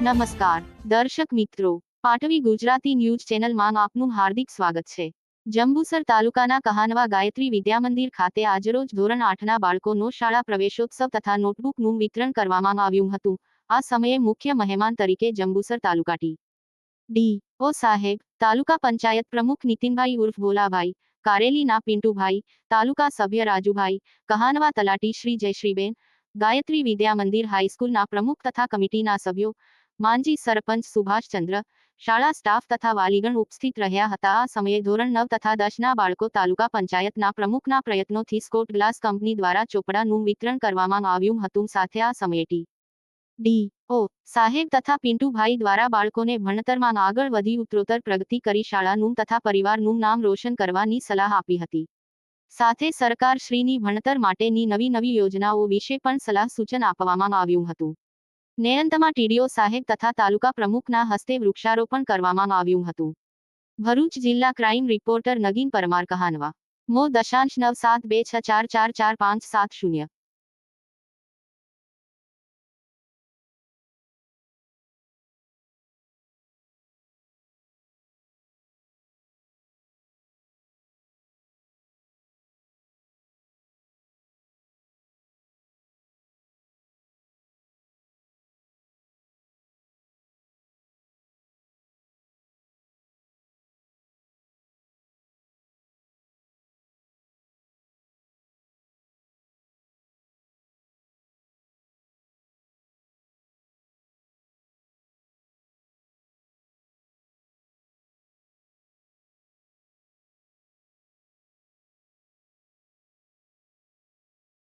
નમસ્કાર દર્શક મિત્રો, પાટવી ગુજરાતી ન્યૂઝ ચેનલમાં આપનું હાર્દિક સ્વાગત છે। જંબુસર તાલુકાના કહાનવા ગાયત્રી વિદ્યામંદિર ખાતે આજરોજ ધોરણ 8ના બાળકોનો શાળા પ્રવેશોત્સવ તથા નોટબુકનું વિતરણ કરવામાં આવ્યું હતું। આ સમયે મુખ્ય મહેમાન તરીકે જંબુસર તાલુકા ડી.ઓ. સાહેબ, તાલુકા પંચાયત પ્રમુખ નીતિનભાઈ ઉર્ફ ભોલાભાઈ, કારેલીના પિન્ટુભાઈ, તાલુકા સભ્ય રાજુભાઈ, કહાનવા તલાટી શ્રી જયશ્રીબેન, ગાયત્રી વિદ્યામંદિર હાઈસ્કૂલના પ્રમુખ તથા કમિટીના સભ્યો, માંજી સરપંચ સુભાષચંદ્ર, શાળા સ્ટાફ તથા વાલીગણ ઉપસ્થિત રહ્યા હતા। આ સમયે ધોરણ 9 તથા 10ના બાળકો તાલુકા પંચાયતના પ્રમુખના પ્રયત્નોથી સ્કોટ ગ્લાસ કંપની દ્વારા ચોપડાનું વિતરણ કરવામાં આવ્યું હતું। સાથે આ સમયે ડી.ઓ. સાહેબ તથા પિન્ટુભાઈ દ્વારા બાળકોને ભણતરમાં આગળ વધી ઉત્તરોત્તર પ્રગતિ કરી શાળાનું તથા પરિવારનું નામ રોશન કરવાની સલાહ આપી હતી। સાથે સરકારશ્રીની ભણતર માટેની નવી યોજનાઓ વિશે પણ સલાહ સૂચન આપવામાં આવ્યું હતું। અંતમાં ટીડીઓ સાહેબ તથા તાલુકા પ્રમુખના હસ્તે વૃક્ષારોપણ કરવામાં આવ્યું હતું। ભરૂચ જિલ્લા ક્રાઇમ રિપોર્ટર નગીન પરમાર, કહાનવા, મો. 97264444570।